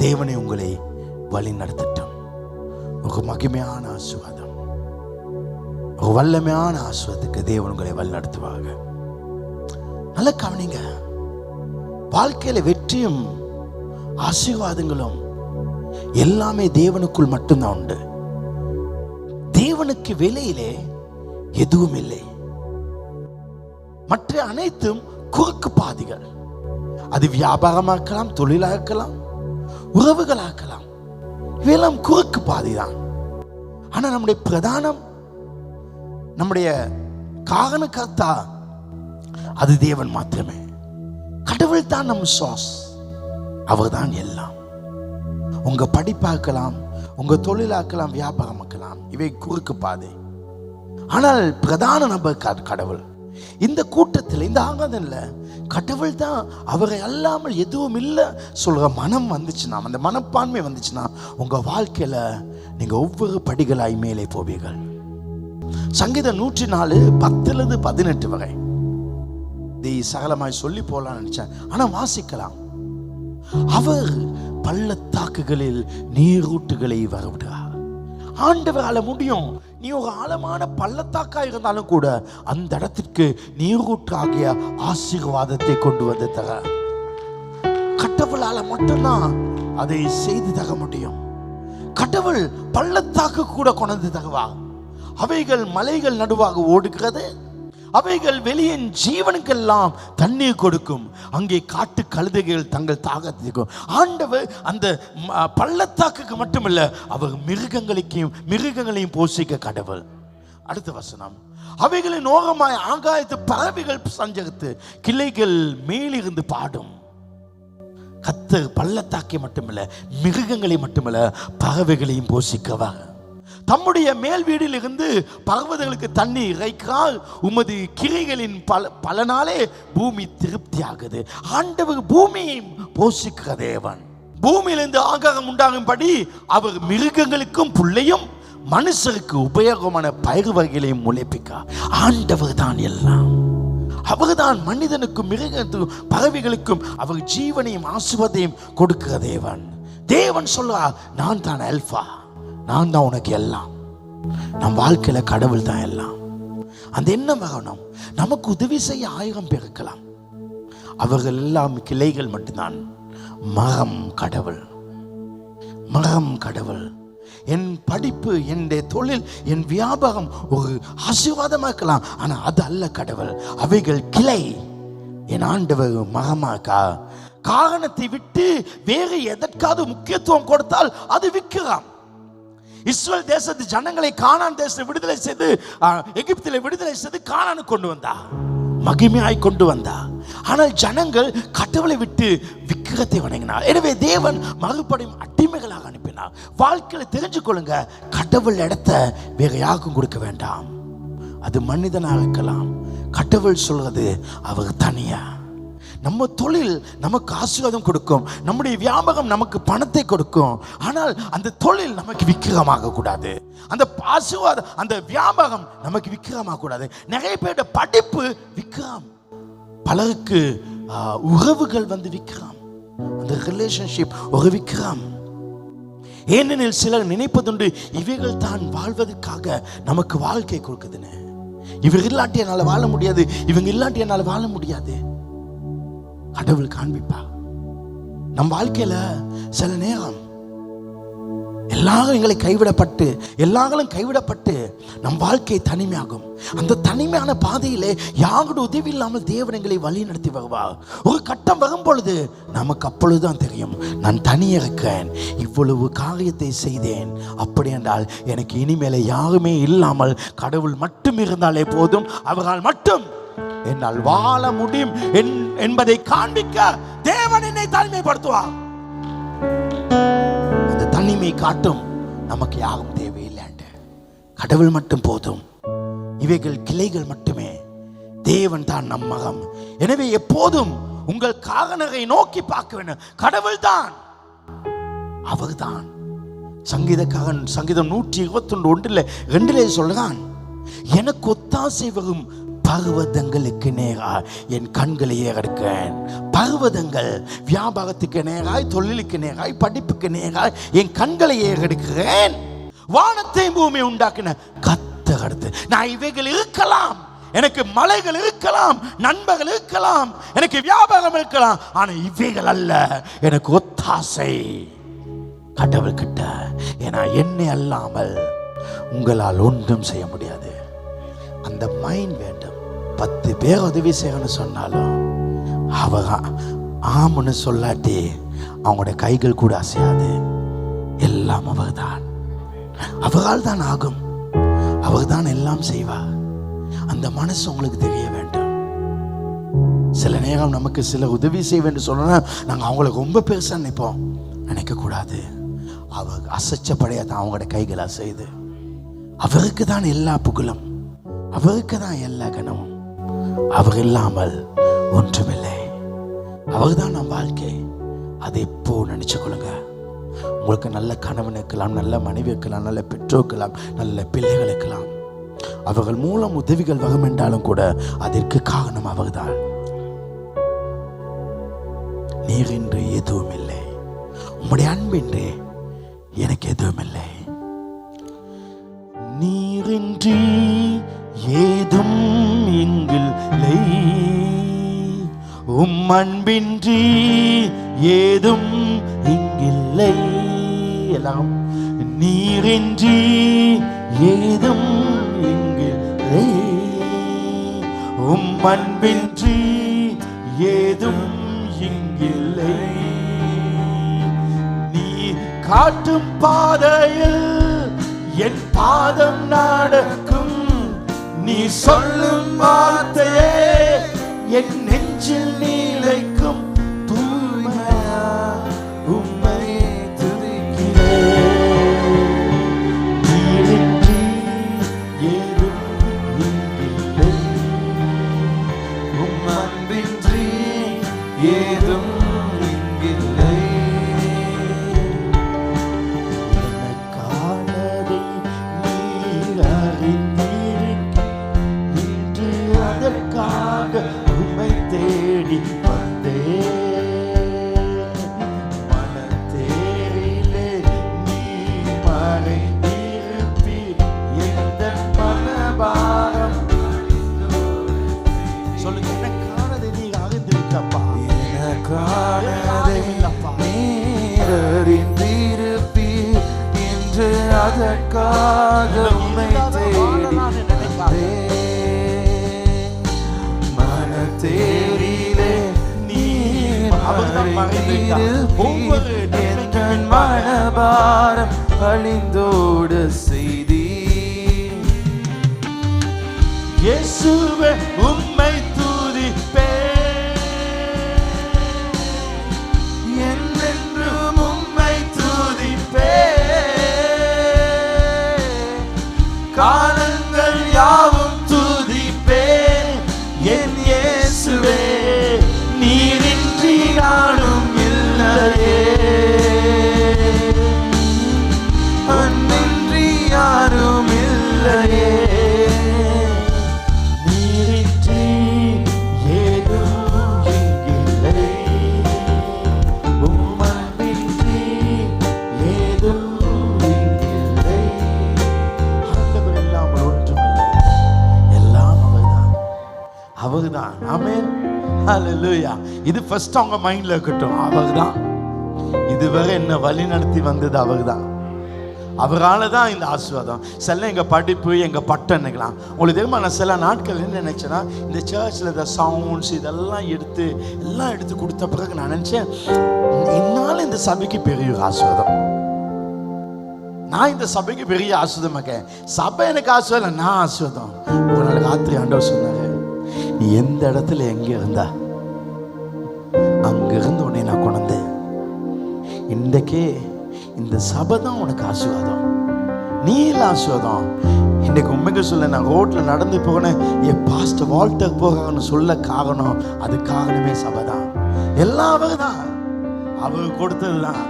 தேவனை உங்களை வழி நடத்தட்டும். ஒரு மகிமையான ஆசீர்வாதம், ஒரு வல்லமையான ஆசீர்வாதத்துக்கு தேவன் உங்களை வழி நடத்துவாங்க. நல்ல கவனிங்க, வாழ்க்கையில வெற்றியும் ஆசீர்வாதங்களும் எல்லாமே தேவனுக்குள் மட்டும்தான் உண்டு. தேவனுக்கு வெளியிலே எதுவும் இல்லை. மற்ற அனைத்தும் குறுக்கு பாதைகள். அது வியாபாரமாக்கலாம், தொழிலாக்கலாம், உறவுகளாக்கலாம், இவையெல்லாம் குறுக்கு பாதைதான். ஆனா நம்முடைய பிரதானம், நம்முடைய காரணகர்த்தா அது தேவன் மாத்திரமே. கடவுள் தான் நம் சோர்ஸ், அவர் தான் எல்லாம். உங்க படிப்பாக்கலாம், உங்க தொழிலாக்கலாம், வியாபாரமாக்கலாம், இவை குறுக்கு பாதை. ஆனால் பிரதான நபர் கடவுள். இந்த கூட்டத்தில், இந்த ஆகாதன்ல கடவுள் தான், அவரை அல்லாமல் எதுவும் இல்லை சொல்ற மனம் வந்துச்சுன்னா, அந்த மனப்பான்மை வந்துச்சுன்னா, உங்க வாழ்க்கையில நீங்க ஒவ்வொரு படிகளாய் மேலே போவீர்கள். சங்கீதம் 104 10-18 வரை சகலமாய் சொல்லி போலாம் நினைச்சேன், ஆனா வாசிக்கலாம். அவர் பள்ளத்தாக்குகளில் நீரூற்றுகளை வரவிடுகிறார். ஆண்டவரால முடியும். நீ ஒரு ஆழமான பள்ளத்தாக்கா இருந்தாலும் கூட அந்த இடத்திற்கு நீரூற்றாகிய ஆசீர்வாதத்தை கொண்டு வந்து தர கடவுளால மட்டும்தான் அதை செய்து தர முடியும். கடவுள் பள்ளத்தாக்கு கூட கொண்டு தருவா. அவைகள் மலைகள் நடுவாக ஓடுகிறது, அவைகள் வெளியின் ஜீவனுக்கெல்லாம் தண்ணீர் கொடுக்கும். அங்கே காட்டு கழுதைகள் தங்கள் தாகத்திற்கும். ஆண்டவர் அந்த பள்ளத்தாக்குக்கு மட்டுமல்ல, அவர் மிருகங்களையும் போஷிக்க கடவுள். அடுத்த வசனம், அவைகளின் ஓரமாய் ஆகாயத்து பறவைகள் சஞ்சரித்து கிளைகள் மேலிருந்து பாடும். கர்த்தர் பள்ளத்தாக்கை மட்டுமல்ல, மிருகங்களை மட்டுமல்ல, பறவைகளையும் போஷிக்கவா. தம்முடைய மேல் வீடில் இருந்து பர்வதங்களுக்கு தண்ணீர் இறைக்கிறார். உமது கிரைகளின் பலனாலே பூமி திருப்தி ஆகுது. ஆண்டவர் பூமியை போஷிக்கிற தேவன். பூமியிலிருந்து ஆகாரம் உண்டாகும்படி அவர் மிருகங்களுக்கும் புல்லையும் மனுஷருக்கு உபயோகமான பயிர் வகைகளையும் முளைப்பிக்க. ஆண்டவர் தான் எல்லாம். அவர்தான் மனிதனுக்கும் மிருகத்துக்கும் பறவைகளுக்கும் அவர் ஜீவனையும் ஆசீர்வாதத்தையும் கொடுக்கிற தேவன். தேவன் சொல்றார், நான் தான் அல்பா, நான் தான் உனக்கு எல்லாம். நம் வாழ்க்கையில கடவுள் தான் எல்லாம். அந்த எண்ணம் வரணும். நமக்கு உதவி செய்ய 1000 பேர் இருக்கலாம், அவர்கள் எல்லாம் கிளைகள் மட்டும்தான். மரம் கடவுள், மரம் கடவுள். என் படிப்பு, என் தொழில், என் வியாபாரம் ஒரு ஆசீர்வாதமா இருக்கலாம், ஆனா அது அல்ல கடவுள். அவைகள் கிளை. என் ஆண்டவர் மரமாக்கா. காரணத்தை விட்டு வேறு எதற்காவது முக்கியத்துவம் கொடுத்தால் அது விற்கிறான். இஸ்ரேல் தேசத்து ஜனங்களை கானான் தேசத்தை விடுதலை செய்து, எகிப்திலே விடுதலை செய்து கானானு கொண்டு வந்தா, மகிமையாய் கொண்டு வந்தா. ஆனால் ஜனங்கள் கடவுளை விட்டு விக்கிரத்தை வணங்கினார். எனவே தேவன் மறுபடியும் அடிமைகளாக அனுப்பினார். வாழ்க்கையில தெரிஞ்சு கொள்ளுங்க, கடவுள் இடத்தை வேற யாருக்கும் கொடுக்க வேண்டாம். அது மனிதனாக இருக்கலாம். கடவுள் சொல்றது அவர் தனியா. நம்ம தொழில் நமக்கு ஆசீர்வாதம் கொடுக்கும், நம்முடைய வியாபாரம் நமக்கு பணத்தை கொடுக்கும். ஆனால் அந்த தொழில் நமக்கு விக்கிரமாக கூடாது. அந்த ஆசீர்வாதம், அந்த வியாபாரம் நமக்கு விக்கிரமாக கூடாது. நிறைய பேருடைய படிப்பு விக்கிரம், பலருக்கு உறவுகள் விக்கிரம், அந்த ரிலேஷன்ஷிப் ஒரு விக்கிரம். ஏனெனில் சிலர் நினைப்பதுண்டு, இவைகள் தான் வாழ்வதற்காக நமக்கு வாழ்க்கை கொடுக்குதுன்னு. இவங்க இல்லாட்டி என்னால் வாழ முடியாது, இவங்க இல்லாட்டி என்னால் வாழ முடியாது. கடவுள் காண்பிப்பா. நம் வாழ்க்கையில சில நேரம் எல்லாரும் எங்களை எல்லாரும் கைவிடப்பட்டு நம் வாழ்க்கை தனிமையாகும். அந்த தனிமையான பாதையிலே யாரோட உதவி இல்லாமல் தேவன் எங்களை வழி நடத்தி வருவார். ஒரு கட்டம் வரும் பொழுது நமக்கு அப்பொழுதுதான் தெரியும், நான் தனியே இருக்கேன், இவ்வளவு காரியத்தை செய்தேன். அப்படி என்றால் எனக்கு இனிமேல யாருமே இல்லாமல் கடவுள் மட்டும் இருந்தாலே போதும், அவரால் மட்டும் என்னால் வாழ முடியும் என்பதை காண்பிக்க தேவன் என்னை தனிமைப்படுத்துவார். அந்த தனிமை காட்டும் நமக்கு யாரும் தேவையில்லை, கடவுள் மட்டும் போதும். இவைகள் கிளைகள் மட்டுமே, தேவன் தான் நம் மகம். எனவே எப்போதும் உங்கள் காரணரை நோக்கி பார்க்க வேண்டும். கடவுள் தான், அவர் தான். சங்கீதக்காரன் சங்கீதம் 121:1-2 சொல்றான், எனக்கு ஒத்தாசை வரும் பர்வதங்களுக்கு நேராய் என் கண்களை ஏறெடுக்கிறேன். பர்வதங்கள் வியாபாரத்துக்கு நேராய், தொழிலுக்கு நேராய், படிப்புக்கு நேராய் என் கண்களை ஏறெடுக்கிறேன். வானத்தை பூமி உண்டாக்கின கர்த்தர் அடுத்து. நான் இவைகள் இருக்கலாம், எனக்கு மலைகள் இருக்கலாம், நண்பர்கள் இருக்கலாம், எனக்கு வியாபாரம் இருக்கலாம், ஆனா இவைகள் அல்ல எனக்கு ஒத்தாசை கடவுள் கிட்ட. ஏன்னா என்னை அல்லாமல் உங்களால் ஒன்றும் செய்ய முடியாது. அந்த மைண்ட் வேண்டும். 10 பேர் உதவி செய்யணும்னு சொன்னாலும் அவங்க ஆம்னு சொல்லாட்டி அவங்களோட கைகள் கூட அசையாது. எல்லாம் அவர்தான், அவரால் தான் ஆகும், அவர் தான் எல்லாம் செய்வார். அந்த மனசு உங்களுக்கு தெரிய வேண்டும். சில நேரம் நமக்கு சில உதவி செய்ய வேண்டும் சொன்னா நாங்கள் அவங்கள ரொம்ப பெருசா நினைப்போம். நினைக்க கூடாது. அவர் அசைச்சப்படையாதான் அவங்களோட கைகள் அசையுது. அவருக்கு தான் எல்லா புகழும், அவருக்கு தான் எல்லா கனமும். அவர் இல்லாமல் ஒன்றுமில்லை. அவர் தான் நம் வாழ்க்கை. அதை எப்போ நினைச்சு கொள்ளுங்க. உங்களுக்கு நல்ல கணவன் இருக்கலாம், நல்ல மனைவி இருக்கலாம், நல்ல பெற்றோர் இருக்கலாம், நல்ல பிள்ளைகள் இருக்கலாம். அவர்கள் மூலம் உதவிகள் வரும் என்றாலும் கூட அதற்கு காரணம் அவர்தான். நீர் என்று எதுவும் இல்லை, உம்முடைய அன்பின்றி எனக்கு எதுவும் இல்லை. நீரின்றி ஏதும் இங்கில்லை, உம் அன்பின்றி ஏதும் இங்கில்லை. எல்லாம் நீரின்றி ஏதும் இங்கில்லை, உம் அன்பின்றி ஏதும் இங்கில்லை. நீ காட்டும் பாதையில் என் பாதம் நடக்கும், நீ சொல்லும் வார்த்தையே என் நெஞ்சில் நிலைக்கும். தூய்மையா உம்மை துதிக்கிறேன். நீரின்றி ஏதும் இங்கில்லை, உம் அன்பின்றி ஏதும் இங்கில்லை. எனக்கானதை நீர் அறிந்திருக்கிறீர், இன்று அதற்காக உம்மை தேடி வந்தேன். மனத்தேரிலே நீர் மறைந்திருப்பீர், எந்த மனபாரம். சொல்லுங்க, எனக்கானதை நீர் அறிந்திருக்கப்பா. எனக்கானதை நீர் அறிந்திருப்பீர், இன்று அதற்காக உம்மை தேடி வந்தேன். மனத்தேரிலே நீர் மறைந்திருப்பீர், எந்த மனபாரம் அழிந்தோட செய்தி. இயேசுவே உம்மை துதிப்பேன், என்றென்றும் உம்மை துதிப்பேன். காலங்கள் யாவும் துதிப்பேன் என் இயேசுவே. நீரின்றி நானும் இல்லையே, அன்பின்றி யாரும் இல்லையே. நீரின்றி ஏதும் இங்கில்லை, உம் அன்பின்றி ஏதும் இங்கில்லை. ஆண்டவர் இல்லாமல் ஒன்றுமில்லை, எல்லாம் அவர்தான், அவர்தான். ஆமென், ஹல்லேலூயா. இது ஃபர்ஸ்ட் அவங்க மைண்ட்ல இருக்கட்டும். அவர்தான் இதுவரை என்ன வழி நடத்தி வந்தது, அவர்தான். அவரால் தான் இந்த ஆசீர்வாதம். சில எங்கள் படிப்பு, எங்கள் பட்டன்னுக்கலாம். உங்களுக்கு தெரியுமா, நான் சில நாட்கள் என்ன நினைச்சேன்னா, இந்த சர்ச்சில் இந்த சவுண்ட்ஸ் இதெல்லாம் எடுத்து கொடுத்த பிறகு நான் நினைச்சேன், என்னால் இந்த சபைக்கு பெரிய ஆசீர்வாதம். நான் இந்த சபைக்கு பெரிய ஆசீர்வாதம். சபை எனக்கு ஆசீர்வாதம், நான் ஆசீர்வாதம். ஒரு நாள் ராத்திரி ஆண்டவர் சொன்னாரு, நீ எந்த இடத்துல எங்க இருந்தா அங்க இருந்து உன்னை நான் கொண்டு இன்றைக்கே இந்த சபை தான் உனக்கு ஆசீர்வாதம், நீ இல்ல ஆசீர்வாதம். இன்னைக்கு உண்மைக்கு சொல்ல, நான் ரோட்ல நடந்து போனேன், என் பாஸ்டர் வால்டர் போகணும்னு சொல்ல காரணம், அது காரணமே சபை தான். எல்லாம் அவர் தான், அவர் கொடுத்தது தான்.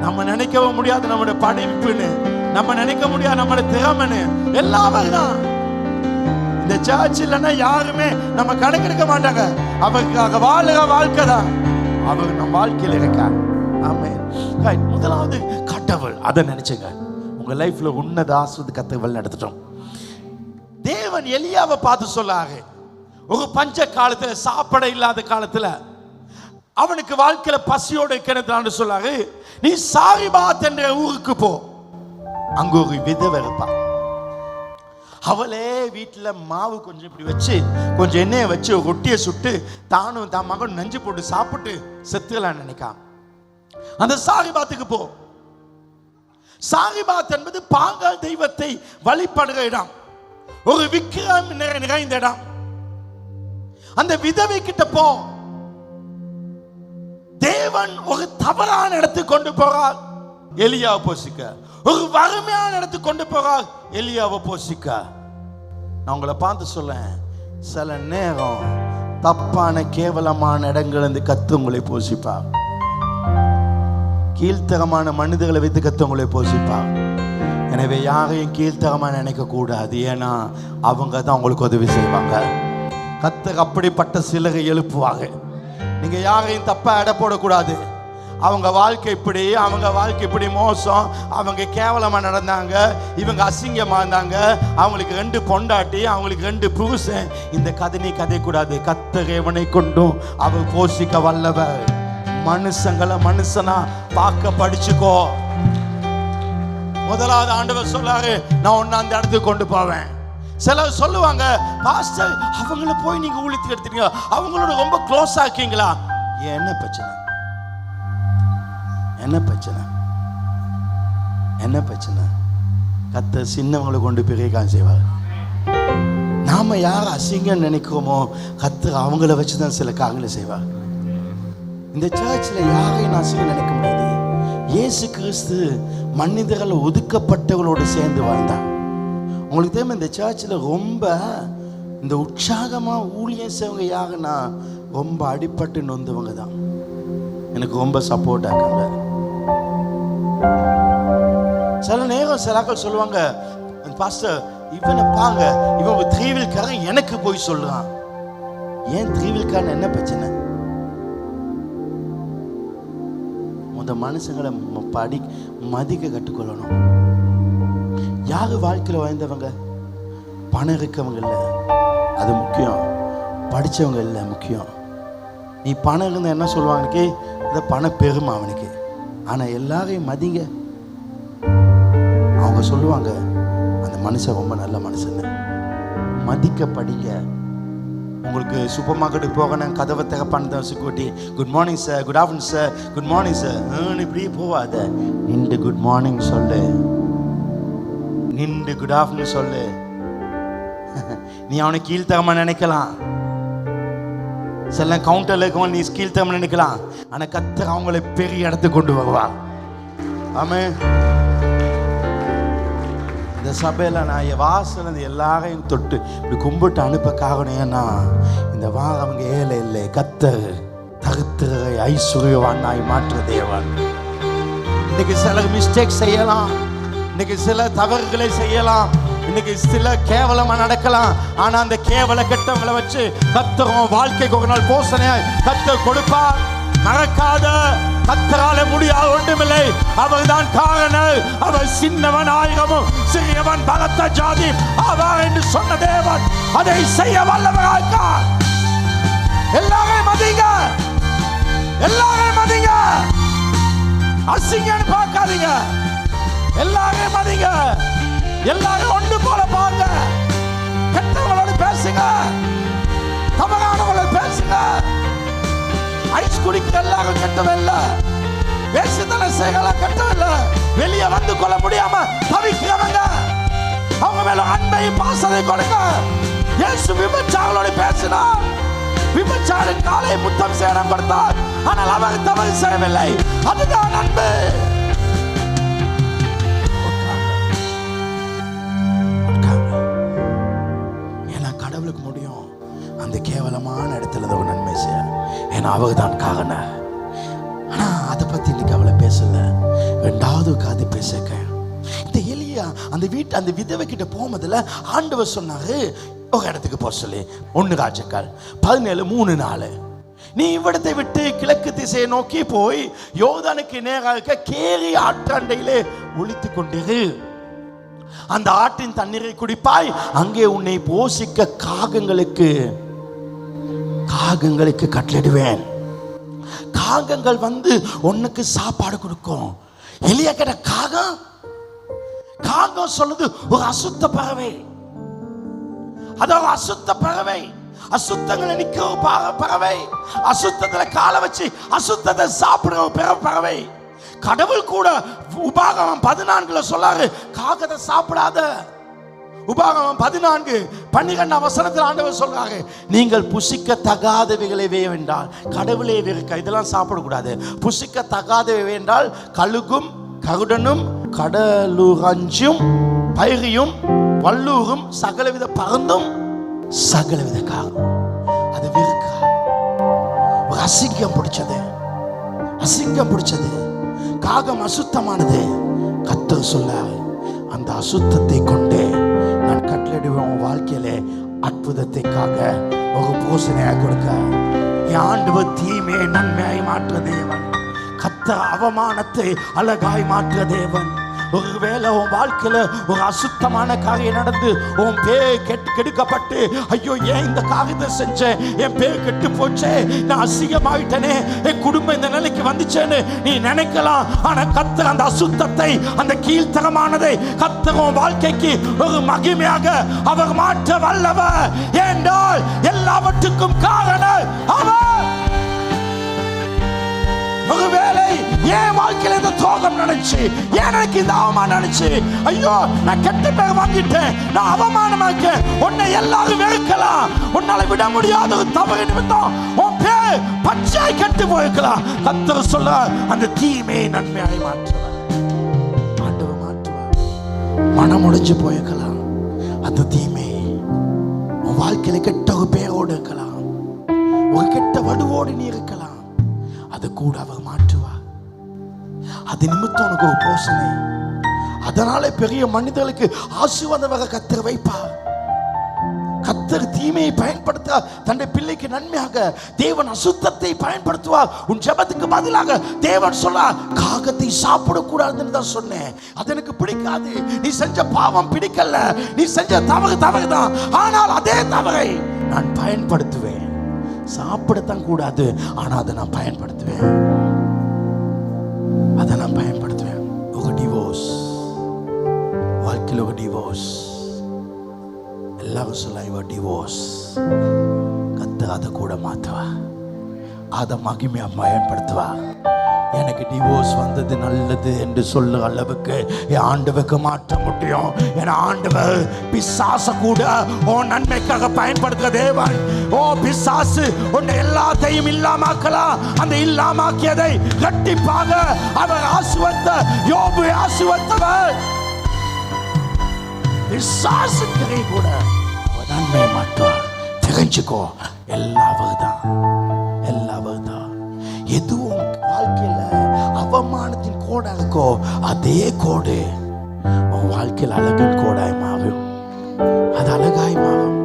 நம்ம நினைக்கவும் முடியாது நம்முடைய படிப்புன்னு, நம்ம நினைக்க முடியாது நம்முடைய திறமைன்னு, எல்லாம் அவர் தான். இந்த சர்ச் இல்லைன்னா யாருமே நம்ம கணக்கெடுக்க மாட்டாங்க. அவருக்காக வாழுக வாழ்க்கை தான் அவர் நம்ம வாழ்க்கையில் இருக்கார். ஆமென். முதலாவது கடவுள். அதை நினைச்சுங்க, உங்க லைஃப்ல உன்னத ஆசீர்வாத கத்தவள் நடத்திட்டோம். தேவன் எலியாவை பார்த்து சொல்லாரு, ஒரு பஞ்ச காலத்துல, சாப்பாடு இல்லாத காலத்துல, அவனுக்கு வாழ்க்கையில பசியோடு இருக்கிறது சொல்லாரு, நீ சாரிபாத் என்ற ஊருக்கு போ, அங்க ஒரு விதவை இருப்பா, அவளே வீட்டுல மாவு கொஞ்சம் இப்படி வச்சு கொஞ்சம் எண்ணெயை வச்சு ஒரு ரொட்டியை சுட்டு தானும் தான் மகன் நஞ்சு போட்டு சாப்பிட்டு செத்துக்கலான்னு நினைக்கா. அந்த சாரிபாத்துக்கு போ. சாரிபாத் என்பது பாகால் தெய்வத்தை வழிபடுகிற இடம், ஒரு விக்கிரம் நிறைந்த இடம். அந்த விதவை கிட்ட போ. தேவன் ஒரு தவறான இடத்துக்கு கொண்டு போறார், எலியாவை போஷிக்க. ஒரு வறுமையான இடத்துக்கு கொண்டு போறார், எலியாவை போஷிக்க. நான் உங்களை பார்த்து சொல்லேன், சில நேரம் தப்பான கேவலமான இடங்கள் இருந்து கத்து உங்களை போஷிப்பார். கீழ்த்தரமான மனிதர்களை வைத்து கத்து உங்களை போஷிப்பார். எனவே யாரையும் கீழ்த்தரமா நினைக்க கூடாது, ஏன்னா அவங்க தான் உங்களுக்கு உதவி செய்வாங்க. கத்தர் அப்படிப்பட்ட சிலரை எழுப்புவாங்க. நீங்க யாரையும் தப்பா எடை போடக்கூடாது. அவங்க வாழ்க்கை இப்படி, அவங்க வாழ்க்கை இப்படி மோசம், அவங்க கேவலமா நடந்தாங்க, இவங்க அசிங்கமா இருந்தாங்க, அவங்களுக்கு 2 பொண்டாட்டி, அவங்களுக்கு 2 புருஷன், இந்த கதை நீ கதைக்கூடாது. கத்தர் எவனை கொண்டும் அவர் போஷிக்க வல்லவர். மனுஷங்களை மனுஷனா பார்க்க படிச்சுக்கோ. முதலாவது ஆண்டவர் சொல்லாரு, நான் உன்னை அந்த இடத்துக்கு கொண்டு போவேன். சிலர் சொல்லுவாங்க, பாஸ்டர் அவங்கள போய் நீங்க ஊழியத்துக்கு எடுத்துட்டீங்க, அவங்களோட ரொம்ப க்ளோஸா இருக்கீங்களா? என்ன பிரச்சனை? என்ன பிரச்சனை? என்ன பிரச்சனை? கத்த சின்னவங்களை கொண்டு பெரிய காரியம் செய்வார். நாம யார் அசிங்கம் நினைக்கிறோமோ கத்தர் அவங்கள வச்சுதான் சில காரியங்களை செய்வார். இந்த சர்ச்சில் யாரையும் அசிங்கம் நினைக்க முடியாது. இயேசு கிறிஸ்து மனிதர்கள் ஒதுக்கப்பட்டவர்களோடு சேர்ந்து வாழ்ந்தார். உங்களுக்கு தெரியுமா, இந்த சர்ச்சில் ரொம்ப இந்த உற்சாகமாக ஊழியம் செய்வங்க யாருன்னா ரொம்ப அடிப்பட்டு நொந்தவங்க தான் எனக்கு ரொம்ப சப்போர்ட் ஆக்காங்க. சில நேரம் சிலாக்கள் சொல்லுவாங்க, பாஸ்டர் இவனை பாங்க, இவன் ஒரு 3 வீல்காரன் எனக்கு போய் சொல்லுறான். ஏன் 3 வீல்காரன் என்ன பிரச்சனை? மனுஷங்களை மதிக்க கற்றுக்கொள்ளணும். யாரு வாழ்க்கையில் வாழ்ந்தவங்க? பணம் இருக்கவங்க இல்லை, அது முக்கியம். படித்தவங்க இல்லை முக்கியம். நீ பணம் இருந்தால் என்ன சொல்லுவாங்க, இந்த பணம் பெருமை அவனுக்கு. ஆனால் எல்லாரையும் மதிங்க. அவங்க சொல்லுவாங்க, அந்த மனுஷன் ரொம்ப நல்ல மனுஷன். மதிக்க படிங்க. உங்களுக்கு சூப்பர் மார்க்கெட்டுக்கு போகணும், கதவை திறப்பான security, good morning sir, good afternoon sir, good morning sir, இப்படியே போவாத. நின்று குட் மார்னிங் சொல்லு, நின்று குட் ஆஃப்டர்நூன் சொல்லு. நீ அவனை கீழ்த்தரமா நினைக்கலாம், சில கவுண்டர்ல இருக்கவங்க நீ கீழ்த்தரமா நினைக்கலாம், ஆனா கத்தர் அவங்களை பெரிய இடத்துக்கு கொண்டு வருவா. ஆமென். இந்த சபையில் நான் என் வாசல் எல்லாரையும் தொட்டு இப்படி கும்பிட்டு அனுப்ப காரணம் ஏன்னா, இந்த வாரம் அவங்க ஏழை இல்லை, கத்தர் தகுத்திரை ஐஸ்வர்யவானாய் மாற்ற தேவன். இன்னைக்கு சில மிஸ்டேக் செய்யலாம், இன்னைக்கு சில தவறுகளை செய்யலாம், இன்னைக்கு சில கேவலமா நடக்கலாம். ஆனா அந்த கேவல கெட்டவங்களை வச்சு கத்தரும் வாழ்க்கைக்கு ஒரு நாள் போஷணையாய் கத்தர் கொடுப்பார். மறக்காத, கத்தரால முடியாத ஒன்றுமில்லை. அவர் தான் காரணர். அவர் சின்னவன் ஆயிரமும் சிறியவன் பலத்த ஜாதி அவர் என்று சொன்ன தேவன் அதை செய்ய வல்லவராக. எல்லாரையும் மதிங்க, எல்லாரையும் மதிங்க. அசிங்கன்னு பார்க்காதீங்க, எல்லாரையும் மதிங்க. எல்லாரும் ஒன்று போல பாருங்க. கெட்டவங்களோடு பேசுங்க, தவறானவங்களோடு பேசுங்க. ஐஸ் குடிக்கிற எல்லாரும் கெட்டவில்ல, வேசித்தனை செய்யலாம் கெட்டவில்ல, வெளியே வந்து கொள்ள முடியாம தவிக்கிறவங்க அவங்க மேல அன்பையும் பாசத்தை கொடுங்க. இயேசு விபச்சாரங்களோடு பேசினார், விபச்சாரின் காலை முத்தம் செய்யணும் கொடுத்தார், ஆனால் அவர் தவறு செய்யவில்லை. அதுதான் அன்பு. ஏன்னா கடவுளுக்கு முடியும் அந்த கேவலமான இடத்துல ஒரு நன்மை செய்ய, ஏன்னா அவர் தான் காரணம். ஆனா அதை பத்தி இன்னைக்கு அவளை பேசல. 2வது காது பேசக்க இந்த எலியா அந்த விதவை கிட்ட போகும்போதுல ஆண்டவர் சொன்னாரு, ஒரு இடத்துக்கு போக சொல்லி. 1 ராஜாக்கள் 17:3-4. நீ இவ்விடத்தை விட்டு கிழக்கு திசையை நோக்கி போய் யோர்தானுக்கு நேராக கேரி ஆற்றண்டையிலே ஒளித்துக் கொண்டிரு. அந்த ஆற்றின் தண்ணீரை குடிப்பாய். அங்கே உன்னை போஷிக்க காகங்களுக்கு கட்டளிடுவேன். காகங்கள் வந்து உனக்கு சாப்பாடு கொடுக்கும். எலியா கேட்ட காகம் சொல்லுது ஒரு அசுத்த பறவை. அதாவது அசுத்த பறவை, அசுத்தங்களை நிற்கிற பறவை, அசுத்தத்துல காலை வச்சு அசுத்தத்தை சாப்பிடுற பறவை. கடவுள் கூட உபாகமம் 14 சொல்லாரு காகத்தை சாப்பிடாத. உபாகமம் 14:12 ஆண்டவர் சொல்றாரு, நீங்கள் புசிக்க தகாதவைகளை வேண்டால் கடவுளே வெறுக்க. இதெல்லாம் சாப்பிடக்கூடாது. புசிக்க தகாதவை என்றால் கழுகும் கருடனும் கடலுரஞ்சும் பைரியும் வல்லூரும் சகலவித பறந்தும் சகலவித காகம். அது வெறுக்க. அசிங்கம் பிடிச்சது. காகம் அசுத்தமானது. கர்த்தர் சொல்லார், அந்த அசுத்தத்தை கொண்டு நான் கட்டளையிடுவேன். வாழ்க்கையிலே அற்புதத்தைக்காக ஒரு போஷணையாக கொடுக்க. என் ஆண்டவர் தீமையை நன்மையாய் மாற்ற தேவன். கர்த்தர் அவமானத்தை அழகாய் மாற்ற தேவன். ஒருவேளை உன் வாழ்க்கையில ஒரு அசுத்தமான காரியம் நடந்து உன் பேர் கெடுக்கப்பட்டு, ஐயோ ஏன் இந்த காரியத்தை செஞ்சேன், என் பேர் கெட்டு போச்சே, நான் அசிங்கமாயிட்டனே, என் குடும்பம் இந்த நிலைக்கு வந்துச்சேன்னு நீ நினைக்கலாம். ஆனா கர்த்தர் அந்த அசுத்தத்தை, அந்த கீழ்த்தரமானதை கர்த்தர் உன் வாழ்க்கைக்கு ஒரு மகிமையாக அவர் மாற்ற வல்லவர். ஏனென்றால் எல்லாவற்றுக்கும் காரணம் அவர். ஒருவேளை என் வாழ்க்கையில இந்த துரோகம் நினைச்சு, எனக்கு இந்த அவமானம் நினைச்சு, ஐயோ நான் கெட்ட பேர் வாங்கிட்டேன், நான் அவமானமாக்க, உன்னை எல்லாரும் வெறுக்கலாம். உன்னால விட முடியாத ஒரு தவறு நிமித்தம் உன் பேர் பச்சையாய் கெட்டு போயிருக்கலாம். கர்த்தர் சொல்ல, அந்த தீமையை நன்மையாய் மாற்றுவார். ஆண்டவர் மாற்றுவார். மனம் உடைஞ்சு போயிருக்கலாம். அந்த தீமை உன் வாழ்க்கையில கெட்ட ஒரு பேரோடு இருக்கலாம், ஒரு கெட்ட வடுவோடு நீ இருக்கலாம். அது கூட அவர் மாற்றுவார். அது நிமித்தம் உனக்கு ஒரு போஷணை. அதனால பெரிய மனிதர்களுக்கு ஆசீர்வாதமாக கர்த்தர் வைப்பார். கர்த்தர் தீமையை பயன்படுத்த தன்னுடைய பிள்ளைக்கு நன்மையாக தேவன் அசுத்தத்தை பயன்படுத்துவார். உன் ஜெபத்துக்கு பதிலாக தேவன் சொல்றார், காகத்தை சாப்பிடக்கூடாதுன்னு தான் சொன்னேன். அது எனக்கு பிடிக்காது. நீ செஞ்ச பாவம் பிடிக்கல, நீ செஞ்ச தவறு தான். ஆனால் அதே தவறை நான் பயன்படுத்துவேன். சாப்பிடத்தான் கூடாது, ஆனா அதை நான் பயன்படுத்துவேன். ஒரு டிவோர்ஸ் வாழ்க்கையில், ஒரு டிவோர்ஸ் எல்லாரும் சொல்ல டிவோர்ஸ். கர்த்தர் அதை கூட மாத்துவா, அதை மகிமையா பயன்படுத்துவா. எனக்கு டிவோர்ஸ் வந்தது நல்லது என்று சொல்ல அளவுக்கு என் ஆண்டவருக்கு மாற்ற முடியும். என் ஆண்டவர் பிசாசு கூட உன் நன்மைக்காக பயன்படுத்த தேவன். ஓ பிசாசு உன்னை எல்லாத்தையும் இல்லாமக்கலாம். அந்த இல்லாமாக்கியதை இரட்டிப்பாக அவர் ஆசீர்வதித்த யோபு ஆசீர்வதித்தவர். பிசாசு கூட அவர் நன்மை மாற்றுவார். தெரிஞ்சுக்கோ, எல்லாவர் தான். எதுவும் வாழ்க்கையில அவமானத்தின் கோடா இருக்கோ, அதே கோடு உன் வாழ்க்கையில் அழகின் கோடாய் மாறும். அது அழகாய் மாறும்.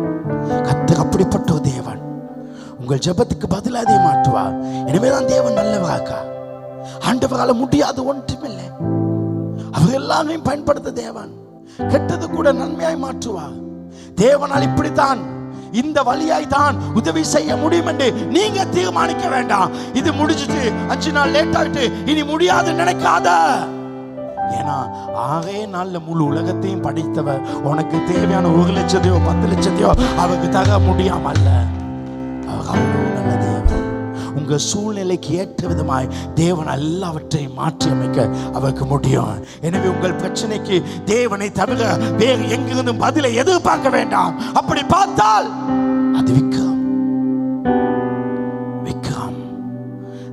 கர்த்தர் அப்படிப்பட்ட தேவன். உங்கள் ஜெபத்துக்கு பதிலாக அதை மாற்றுவார். எனவேதான் தேவன் நல்லவராக்கா. ஆண்டவரால முடியாது ஒன்றுமில்லை. அவர் எல்லாரையும் பயன்படுத்த தேவன். கெட்டது கூட நன்மையாய் மாற்றுவார். தேவனால் இப்படித்தான், இந்த வழியாய் தான் உதவி செய்ய முடியும் என்று நீங்க தீர்மானிக்க வேண்டாம். இது முடிஞ்சிட்டு 5 நாள் லேட் ஆயிட்டு இனி முடியாது நினைக்காத. ஏன்னா 6 நாள்ல முழு உலகத்தையும் படைத்தவர் உனக்கு தேவையான 1 லட்சத்தையோ 10 லட்சத்தையோ அவருக்கு தர முடியாமல்ல. அவர் அவ்வளவு நல்ல தேவன். உங்க சூழ்நிலைக்கு ஏற்ற விதமாய் தேவன் எல்லாவற்றையும் மாற்றி அமைக்க அவருக்கு முடியும். எனவே உங்கள் பிரச்சனைக்கு தேவனை தவிர வேறு எங்கிருந்தும் பதிலை எதிர்பார்க்க வேண்டாம். அப்படி பார்த்தால் அது விக்ரம்.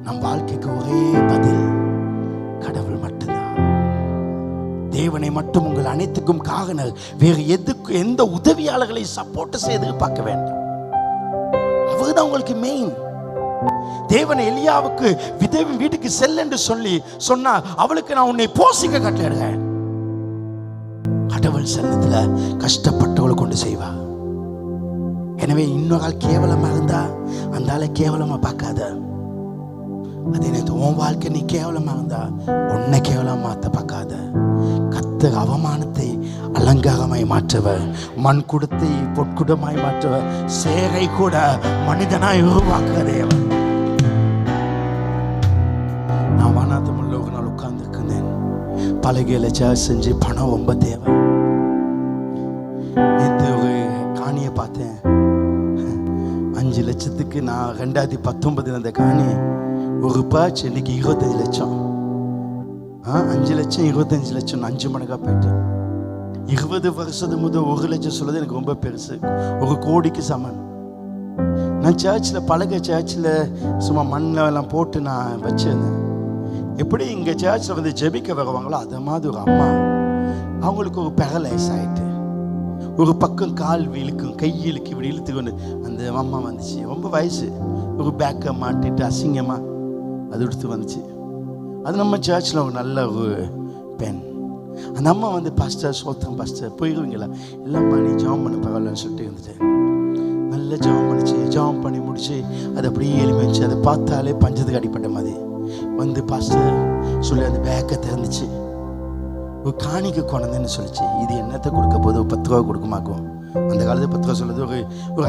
நம் வாழ்க்கைக்கு ஒரே பதில் கடவுள் மட்டும்தான். தேவனை மட்டும் உங்கள் அனைத்துக்கும் காரணர். வேறு எந்த உதவியாளர்களை சப்போர்ட் செய்து எதிர்பார்க்க வேண்டாம். அவர்தான் உங்களுக்கு மெயின். தேவன் எலியாவுக்கு விதவி வீட்டுக்கு செல் என்று சொன்னா, அவளுக்கு நான் உன்னை போஷிக்க கட்டளையிடுறேன். கடவுள் சன்னத்துல கஷ்டப்பட்டவளை கொண்டு செய்வா. எனவே இன்னொரு ஆள் கேவலமா இருந்தா அந்த ஆளை கேவலமா பார்க்காத. அதே நேரத்தில் உன் வாழ்க்கை நீ கேவலமா இருந்தா உன்னை கேவலமா மாத்த பார்க்காத. கர்த்தர் அவமானத்தை அலங்காரமாய் மாற்றவர், மண் குடத்தை பொற்குடமாய் மாற்றவர், சேரை கூட மனிதனாய் உருவாக்குற தேவன். நான் வானாத்தமுள்ள ஒரு நாள் உட்கார்ந்து இருந்தேன். பலகையில சேர் செஞ்சு பணம் ரொம்ப தேவை. நேற்று ஒரு காணியை பார்த்தேன். 5 லட்சத்துக்கு நான் 2019 அந்த காணி ஒரு பேட்ச் இன்னைக்கு 25 லட்சம். 5 லட்சம் 25 லட்சம் 5 மடங்கா போயிட்டு. 20 வருஷத்துக்கு முதல் 1 லட்சம் சொல்றது எனக்கு ரொம்ப பெருசு. 1 கோடிக்கு சமன். நான் சர்ச்சில் பழக சர்ச்சில் சும்மா மண்ணில் எல்லாம் போட்டு நான் வச்சிருந்தேன். எப்படி இங்கே சர்ச்சில் வந்து ஜெபிக்க வருவாங்களோ அதை மாதிரி ஒரு அம்மா, அவங்களுக்கு ஒரு பேரலைஸ் ஆகிட்டு ஒரு பக்கம் கால் இழுக்கும், கை இழுக்கு, இப்படி இழுத்துக்கொண்டு அந்த அம்மா வந்துச்சு. ரொம்ப வயசு, ஒரு பேக்கை மாட்டிட்டு அசிங்கமாக அது எடுத்து வந்துச்சு. அது நம்ம சர்ச்சில் ஒரு நல்ல ஒரு பெண். அந்த அம்மா வந்து பாஸ்டர் சோத்திரம் பாஸ்டர் போயிடுவீங்களா, இல்லைம்மா நீ ஜாம் பண்ண பரவாயில்லன்னு சொல்லிட்டு இருந்துட்டேன். நல்லா ஜாம் பண்ணிச்சு. ஜாம் பண்ணி முடிச்சு அது அப்படியே எளிமைச்சு. அதை பார்த்தாலே பஞ்சத்துக்கு அடிப்பட்ட மாதிரி வந்து பாஸ்டர் சொல்லி அந்த பேக்கை திறந்துச்சு. ஒரு காணிக்க கொண்டதுன்னு சொல்லிச்சு. இது என்னத்தை கொடுக்க போது 10 ரூபா கொடுக்குமாக்கும். அந்த காலத்தில் 10 ரூபா சொல்லுது ஒரு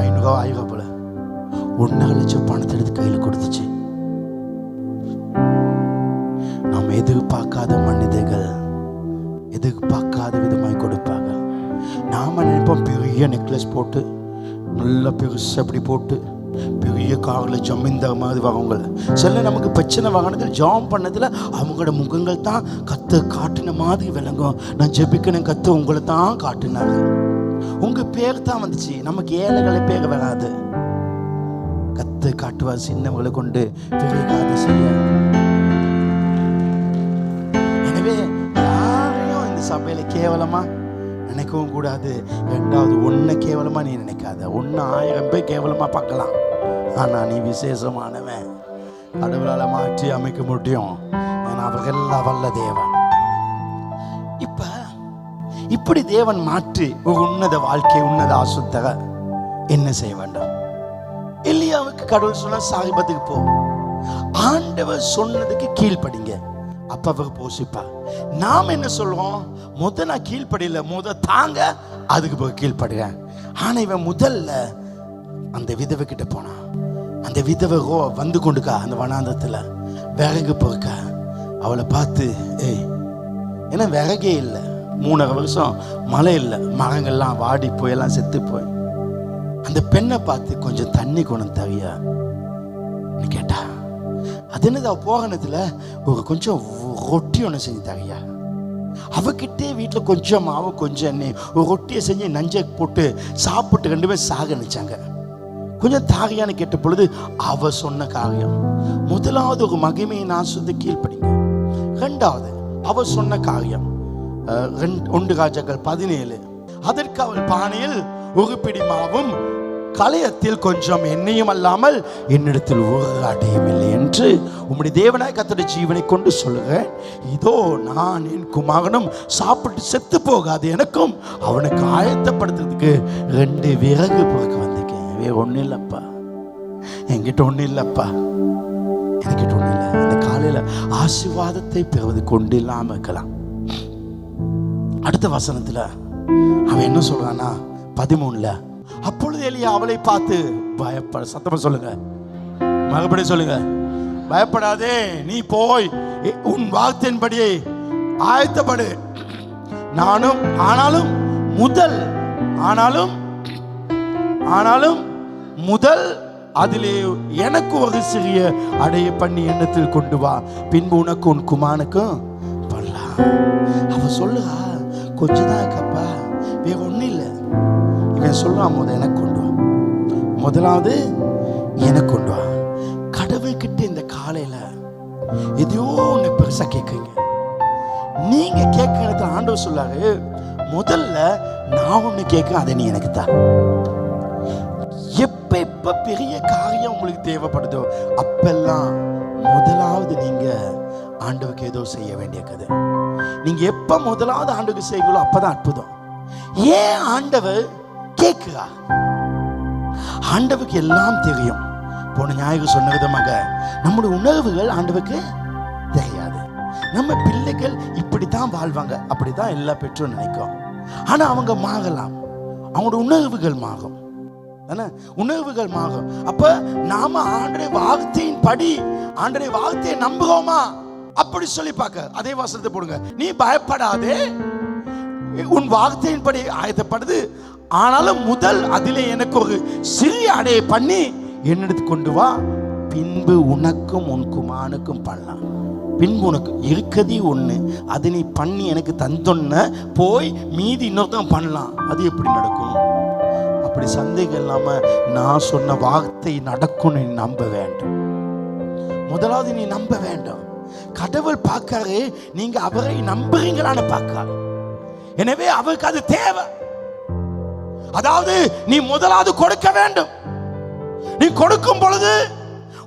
500 ரூபா 1000 ரூபா போல. 1.5 லட்சம் பணத்தை எடுத்து கையில் கொடுத்துச்சு. நாம் எதிர்பார்க்காத மனிதர்கள் எதிர்பார்க்காத விதமாய் கொடுப்பாங்க. நாம நினைப்போம் பெரிய நெக்லஸ் போட்டு நல்லா பெருசு அப்படி போட்டு பெரிய காரில் ஜமீன்தார் மாதிரி வரவங்க. சில நமக்கு பிரச்சனை வாங்கினதில் ஜாம் பண்ணதில் அவங்களோட முகங்கள் தான் கத்த காட்டின மாதிரி விளங்கும். நான் ஜெபிக்கணும் கத்த உங்களை தான் காட்டினாரு. உங்க பேர் தான் வந்துச்சு. நமக்கு ஏழைகளை பேர் வராது. கத்த காட்டுவார் சின்னவங்களை கொண்டு பெரிய காது செய்ய. எனவே யாரையும் இந்த சபையில கேவலமா நினைக்கவும் கூடாது. 2வது ஒன்றை கேவலமா நீ நினைக்காத. 1000 பேர் கேவலமா பார்க்கலாம். ஆனா நீ விசேஷமானவன். கடவுளால மாற்றி அமைக்க முடியும். ஏன்னா அவர்களெல்லாம் வல்ல தேவன். இப்படி தேவன் மாற்றி ஒரு உன்னத வாழ்க்கை உன்னத ஆசுத்தக என்ன செய்ய வேண்டும்? எலியாவுக்கு கடவுள் சொன்ன சாகிபத்துக்கு போ, ஆண்டவர் சொன்னதுக்கு கீழ்ப்படிங்க, அப்ப அவர் போஷிப்பா. நாம் என்ன சொல்றோம்? நான் கீழ்ப்படியில தாங்க, அதுக்கு போய் கீழ்ப்படுங்க. ஆனா இவன் முதல்ல அந்த விதவை கிட்ட போனா. அந்த விதவை வந்து கொண்டுக்கா அந்த வனாந்தத்துல விறகு பொறுக்க. அவளை பார்த்து ஏன்னா விறகே இல்லை, 3 வருஷம் மழை இல்லை, மரங்கள்லாம் வாடி போய் எல்லாம் செத்து போய். அந்த பெண்ணை பார்த்து கொஞ்சம் தண்ணி கொண்டு தரியா கேட்டா. அது என்னது, அவ போகனதுல ஒரு கொஞ்சம் ரொட்டி ஒன்று செஞ்சு தரியா. அவகிட்டே வீட்டில் கொஞ்சம் மாவு கொஞ்சம் எண்ணெய் ஒரு ரொட்டியை செஞ்சு நஞ்சை போட்டு சாப்பிட்டு 2 பேரும் சாக நினைச்சாங்க. கொஞ்சம் தாரியான்னு கேட்ட பொழுது அவ சொன்ன காரியம். முதலாவது ஒரு மகிமையை நான் சொல்லி கீழ்ப்படிங்க. 2வது அவ சொன்ன காரியம் 1 ராஜாக்கள் 17. அதற்கு அவள் பானையில் 1 பிடி மாவும் கலையத்தில் கொஞ்சம் எண்ணெயும் அல்லாமல் என்னிடத்தில் ஒரு அடையும் இல்லை என்று உம்முடைய தேவனாய் கர்த்தருடைய ஜீவனை கொண்டு சொல்லுகிறேன். இதோ நான் என் குமாரனும் சாப்பிட்டு செத்து போகாது எனக்கும் அவனுக்கு ஆயத்தப்படுத்துறதுக்கு 2 விறகு பொறுக்க வந்திருக்கேன். வேற ஒன்றும் இல்லப்பா, என்கிட்ட ஒன்றும் இல்லப்பா, என்கிட்ட ஒன்றும் இல்லை. இந்த காலையில ஆசீர்வாதத்தை பெறுவது கொண்டு இல்லாம இருக்கலாம். அடுத்த வசனத்துல அவன் என்ன சொல்றானா 13ல, அப்பொழுது எலியா அவளை பார்த்து பயப்பட, சத்தமா சொல்லுங்க, மறுபடியும் சொல்லுங்க, பயப்படாதே, நீ போய் உன் வார்த்தையின்படியே ஆயத்தப்படு. ஆனாலும் முதல் அதிலே எனக்கு ஒரு சிறிய அடைய பண்ணி எண்ணத்தில் கொண்டு வா, பின்பு உனக்கு உன் குமாரனுக்கும் பண்ணலாம். அவ சொல்லுவா, கொஞ்சம் தான் இருக்கப்பா, வேற ஒன்றும் இல்லை. இவன் சொல்றான், எனக்கு கொண்டு வா, முதலாவது எனக்கு கொண்டு வா. கடவுள்கிட்ட இந்த காலையில எதையோ ஒன்று பெருசா கேட்குங்க. நீங்க கேட்கறது ஆண்டவர் சொல்லாரு, முதல்ல நான் ஒன்று கேட்க, அதை நீ எனக்கு தான். எப்ப பெரிய காரியம் உங்களுக்கு தேவைப்படுதோ அப்பெல்லாம் முதலாவது நீங்க ஆண்டவருக்கு ஏதோ செய்ய வேண்டிய கதை. நீங்க எப்ப முதலாவது ஆண்டவருக்கு செய்வீங்களோ அப்பதான் அற்புதம். ஏன் ஆண்டவர் கேட்கிறா? ஆண்டவருக்கு எல்லாம் தெரியும். போன ஞாயிறு சொன்ன விதமாக நம்முடைய உணர்வுகள் ஆண்டவருக்கு தெரியாது. நம்ம பிள்ளைகள் இப்படித்தான் வாழ்வாங்க, அப்படித்தான் எல்லா பெற்றோரும் நினைக்கும். ஆனா அவங்க மாறலாம், அவங்களோட உணர்வுகள் மாறும், உணர்வுகள் மாறும். அப்ப நாம ஆண்டவருடைய வார்த்தையின் படி ஆண்டவருடைய வார்த்தையை நம்புவோமா அப்படி சொல்லி பார்க்க அதே வசனத்தை போடுங்க. நீ பயப்படாதே, உன் வார்த்தையின் படி ஆயத்தப்படுது, ஆனாலும் முதல் அதிலே எனக்கு ஒரு சிறிய அடையை பண்ணி என்னிடத்து கொண்டு வா, பின்பு உனக்கும் உன் குமாரனுக்கும் பண்ணலாம். பின்பு உனக்கு இருக்கதி ஒண்ணு, அது நீ பண்ணி எனக்கு தந்தொன்ன போய் மீதி இன்னொருத்தன் பண்ணலாம். அது எப்படி நடக்கும்? அப்படி சந்தேகம் இல்லாம நான் சொன்ன வார்த்தை நடக்கும் நீ நம்ப வேண்டும். முதலாவது நீ நம்ப வேண்டும். கடவுள் பார்க்காரு, நீங்க அவரை நம்புறீங்களான்னு பார்க்காரு. எனவே அவருக்கு அது தேவை. அதாவது நீ முதலாவது கொடுக்க வேண்டும். நீ கொடுக்கும் பொழுது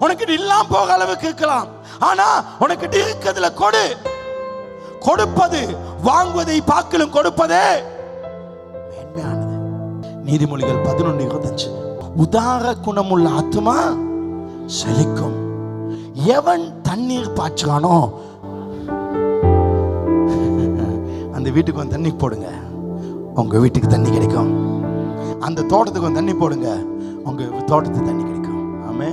உனக்கு இல்லாம போக அளவுக்கு இருக்கலாம், ஆனா உனக்கு இருக்கிறதுல கொடு. கொடுப்பது வாங்குவதை பார்க்கலும் கொடுப்பதே மேன்மையானது. நீதிமொழிகள் 11:25. உதார குணமுள்ள ஆத்துமா செழிக்கும். எவன் தண்ணீர் பாய்ச்சானோ அந்த வீட்டுக்கு வந்து தண்ணி போடுங்க, உங்க வீட்டுக்கு தண்ணி கிடைக்கும். அந்த தோட்டத்துக்கு வந்து தண்ணி போடுங்க, உங்க தோட்டத்துக்கு தண்ணி கிடைக்கும். ஆமே,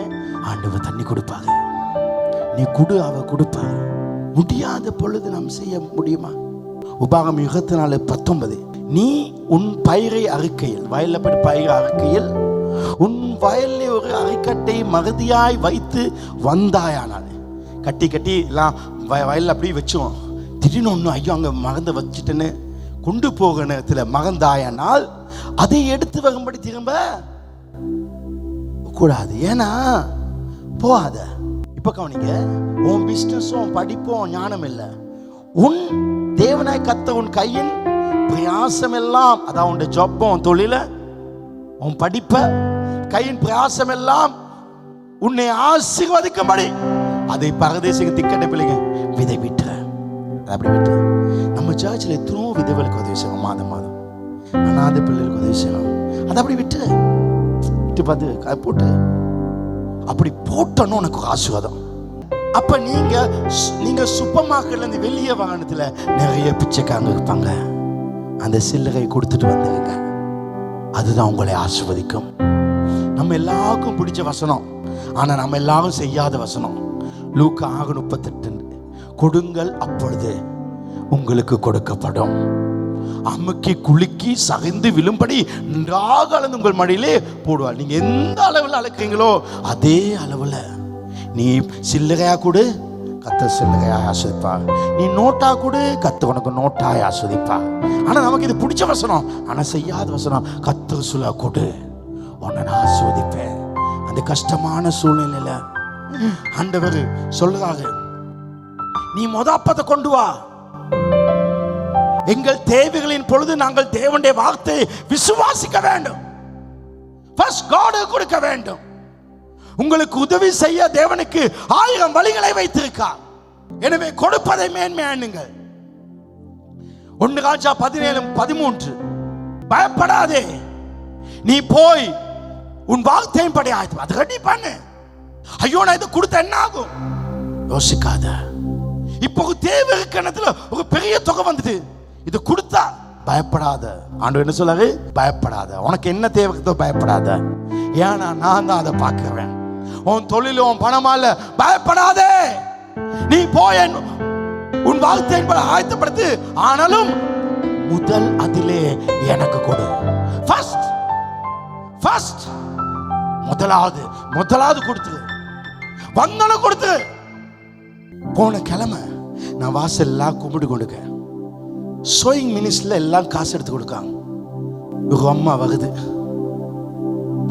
ஆண்டவர் தண்ணி கொடுப்பாங்க. நீ குடு, அவ கொடுப்பா. முடியாத பொழுது நாம் செய்ய முடியுமா? உபாகமம் 24:19. நீ உன் பயிரை அறுக்கையில், வயலில் போய் பயிரை அறுக்கையில் உன் வயலில் ஒரு அரைக்கட்டை மகதியாய் வைத்து வந்தாயானால், கட்டி கட்டி எல்லாம் வயலில் அப்படியே வச்சோம். திடீர்னு ஒன்று ஐயோ அங்கே மகந்த வச்சுட்டுன்னு கொண்டு போக நேரத்தில் மகந்தாயானால் அதை எடுத்து வரும்படி திரும்ப கூடாது. ஏன்னா போகாத. இப்ப கவனிங்க, உன் பிசினஸும் படிப்பும் ஞானம் இல்லை, உன் தேவனாய் கத்த உன் கையின் பிரயாசம் எல்லாம், அதான் உன் ஜொப்பம் தொழில உன் படிப்ப கையின் பிரயாசம் எல்லாம் உன்னை ஆசீர்வதிக்கும்படி அதை பரதேசிக்கு திக்கட்ட பிள்ளைங்க விதை விட்டுற. அப்படி விட்டு நம்ம சர்ச்சில் எத்தனோ விதவைகளுக்கு உதவி செய்வோம், மாதம் மாதம் அநாத பிள்ளைகளுக்கு உதவி செய்வோம். அதை அப்படி விட்டு விட்டு பார்த்து போட்டு அப்படி போட்டோன்னு உனக்கு ஆசீர்வாதம். அப்ப நீங்க சூப்பர் மார்க்கெட்ல இருந்து வெளியே வாகனத்துல நிறைய பிச்சைக்காரங்க இருப்பாங்க, அந்த சில்லறை கொடுத்துட்டு வந்துருங்க, அதுதான் உங்களை ஆசீர்வதிக்கும். நம்ம எல்லாருக்கும் பிடிச்ச வசனம், ஆனா நம்ம எல்லாரும் செய்யாத வசனம். லூக்கா 6:38. கொடுங்கள் அப்பொழுது உங்களுக்கு கொடுக்கப்படும், அமுக்கி குலுக்கி சகிந்து விழும்படி நன்றாக அளந்து உங்கள் மடியிலே போடுவார். நீங்க எந்த அளவில் அழைக்கிறீங்களோ அதே அளவுல நீ சில்லறையா கொடு, கர்த்தர் சில்லறையா ஆஸ்வதிப்பா. நீ நோட்டா கொடு, கர்த்தர் உனக்கு நோட்டாய் ஆஸ்வதிப்பா. ஆனா நமக்கு இது பிடிச்ச வசனம், ஆனா செய்யாத வசனம். கர்த்தர் சொல்ல கொடு, உன்னை நான் ஆஸ்வதிப்பேன். அந்த கஷ்டமான சூழ்நிலையில ஆண்டவர் சொல்றாரு, நீ அப்பத்தை கொண்டு வா. எங்கள் தேவைகளின் பொழுது நாங்கள் தேவனுடைய வார்த்தையை விசுவாசிக்க வேண்டும். ஃபர்ஸ்ட் காட் கொடுக்க வேண்டும். உங்களுக்கு உதவி செய்ய தேவனுக்கு 1000 வழிகளை வைத்திருக்கார். எனவே கொடுப்பதை மேன்மையானுங்கள். 1 ராஜா 17:13. பயப்படாதே, நீ போய் உன் வார்த்தையின் படி ஆயத்தம், அது ரெடி பண்ணு. ஐயோ நான் இதை கொடுத்த என்ன ஆகும் யோசிக்காத. இப்போ தேவை இருக்கிற ஒரு பெரிய தொகை வந்தது, இது கொடுத்தா பயப்படாத. ஆண்டவர் என்ன சொல்றாரு? பயப்படாத. உனக்கு என்ன தேவைக்கோ பயப்படாத, ஏன்னா நான் தான் அதை பார்க்கிறேன். உன் தொழிலும் உன் பணமால பயப்படாதே. நீ போய் உன் வார்த்தையின் படி ஆயத்தப்படுத்து, ஆனாலும் முதல் அதிலே எனக்கு கொடு. ஃபர்ஸ்ட் முதலாவது கொடுத்து வந்தனும் கொடுத்து. போன கிழமை நான் வாசல் எல்லாம் கும்பிட்டு கொடுக்க, சோயிங் மினிஸ்ட்ல எல்லாம் காசு எடுத்து கொடுக்காங்க. ஒரு அம்மா வருது,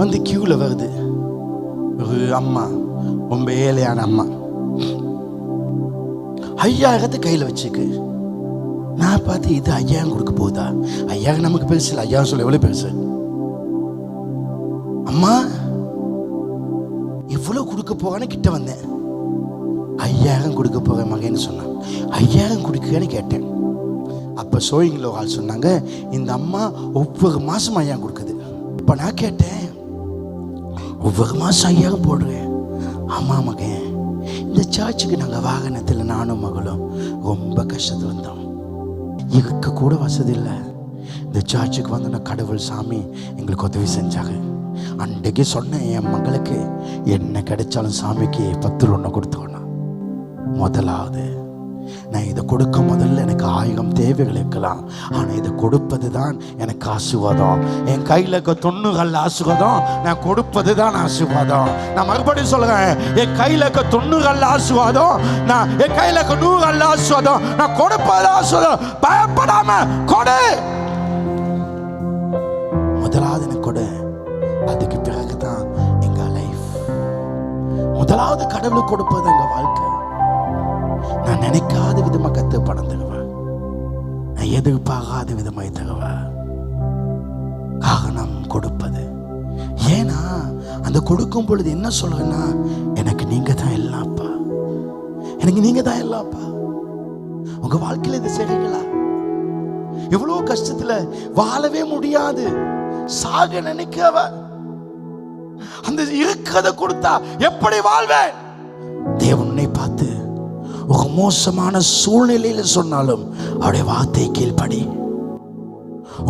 வந்து கியூல வருது. ஒரு அம்மா, ரொம்ப ஏழையான அம்மா, 5000 கையில வச்சுக்கு. நான் பார்த்து இது 5000 கொடுக்க போகுதா? 5000 நமக்கு பெருசு இல்லை, 5000 சொல்ல எவ்வளவு பெருசு. அம்மா இவ்வளவு கொடுக்க போகான்னு கிட்ட வந்தேன். 5000 கொடுக்க போக மகன்னு சொன்னான். 5000 கொடுக்கன்னு கேட்டேன். அப்ப சோயிங்ல ஒரு ஆள் சொன்னாங்க, இந்த அம்மா ஒவ்வொரு மாசம் 5000 கொடுக்குது. இப்ப நான் கேட்டேன், ஒவ்வொரு மாதம் 5000 போடுறேன். ஆமாம் மகன், இந்த சர்ச்சுக்கு நாங்கள் வாகனத்தில் நானும் மகளும் ரொம்ப கஷ்டத்தில் இருந்தோம். இருக்க கூட வசதி இல்லை. இந்த சர்ச்சுக்கு வந்து கடவுள் சாமி எங்களுக்கு உதவி செஞ்சாங்க. அன்றைக்கு சொன்னேன் என் மகளுக்கு, என்ன கிடைச்சாலும் சாமிக்கு 10 ஒன்று கொடுத்தோன்னா. முதலாவது நான் இதை கொடுக்க முதல்ல எனக்கு 1000 தேவைகள் இருக்கலாம், ஆனால் இதை கொடுப்பது தான் எனக்கு ஆசீர்வாதம். என் கையில் இருக்க 90 ஆசீர்வாதம், நான் கொடுப்பது தான் ஆசீர்வாதம். நான் மறுபடியும் சொல்கிறேன், என் கையில் இருக்க 90 ஆசீர்வாதம், நான் என் கையில் இருக்க 100 ஆசீர்வாதம், நான் கொடுப்பது ஆசீர்வாதம். பயப்படாம கொடு. முதலாவது எனக்கு கொடு, அதுக்கு பிறகு தான் எங்க லைஃப். முதலாவது கடவுளுக்கு கொடுப்பது எங்க வாழ்க்கை. நான் நினைக்காத விதமா கத்து பணம் தருவேன், நான் எதிர்பார்க்காத விதமாய் தருவேன். காரணம் கொடுப்பது. ஏன்னா அந்த கொடுக்கும் பொழுது என்ன சொல்றேன்னா, எனக்கு நீங்க தான் எல்லாப்பா, எனக்கு நீங்க தான் எல்லாப்பா. உங்க வாழ்க்கையில இது செய்றீங்களா? எவ்வளவு கஷ்டத்துல வாழவே முடியாது, சாக நினைக்கவ அந்த இருக்கிறத கொடுத்தா எப்படி வாழ்வேன்? தேவனை பார்த்து ஒரு மோசமான சூழ்நிலையில சொன்னாலும் அவருடைய வார்த்தை கீழ்ப்படி.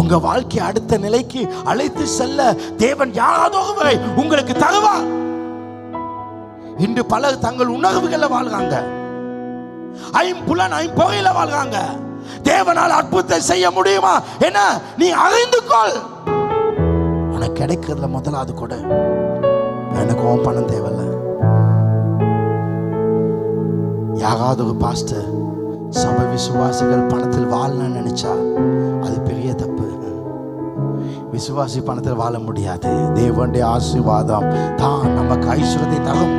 உங்க வாழ்க்கை அடுத்த நிலைக்கு அழைத்து செல்ல தேவன் யாராவது வரை உங்களுக்கு தருவார். இன்று பலர் தங்கள் உணர்வுகளை வாழ்றாங்க, ஐம்புலன் ஐம்பொகையில வாழ்றாங்க. தேவனால் அற்புதத்தை செய்ய முடியுமா என்ன நீ அறிந்து கொள். உனக்கு கிடைக்கிறதுல முதலாவது கூட, எனக்கு உன் பணம் தேவையில்லை. யாராவது ஒரு பாஸ்டர் சபை விசுவாசிகள் பணத்தில் வாழணும்னு நினைச்சா அது பெரிய தப்பு. விசுவாசி பணத்தில் வாழ முடியாது. தேவனுடைய ஆசீர்வாதம் தான் நமக்கு ஐஸ்வர்யத்தை தரும்.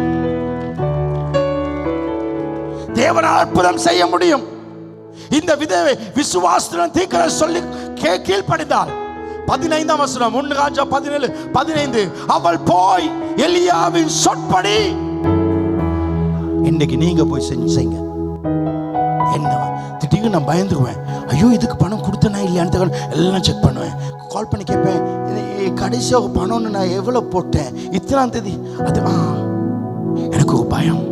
தேவனால் அற்புதம் செய்ய முடியும். இந்த விதவை விசுவாசத்துடன் தீர்க்க சொல்லி கீழ்ப்படிந்தாள். 15ஆம் வசனம் 1 ராஜா 17:15. அவள் போய் எலியாவின் சொற்படி. இன்னைக்கு நீங்க போய் செய்யுங்க. என்ன திடீர்னு நான் பயந்துருவேன், ஐயோ இதுக்கு பணம் கொடுத்தனா இல்லையான்னு எல்லாம் செக் பண்ணுவேன். கால் பண்ணி கேட்பேன், கடைசியாக பணம்னு நான் எவ்வளவு போட்டேன், இத்தனாம் தேதி. அது எனக்கு ஒரு பயம்,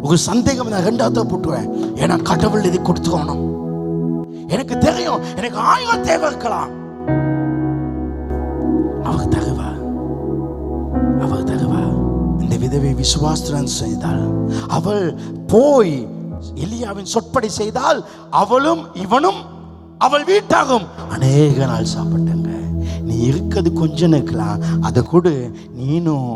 ஒரு சந்தேகம். நான் 2வது போட்டுருவேன். ஏன்னா கடவுள் இதை கொடுத்துக்கணும். எனக்கு தெரியும், எனக்கு 1000 தேவை இருக்கலாம். அவர் தருவா, அவர் தருவா. இந்த விதவை விசுவாசத்துடன் செய்தாள். அவள் போய் எலியாவின் சொற்படி செய்தால் அவளும் இவனும் அவள் வீட்டாகும் அநேக நாள் சாப்பிட்டாங்க. நீ இருக்கிறது கொஞ்சம் இருக்கலாம், அதை கூட நீனும்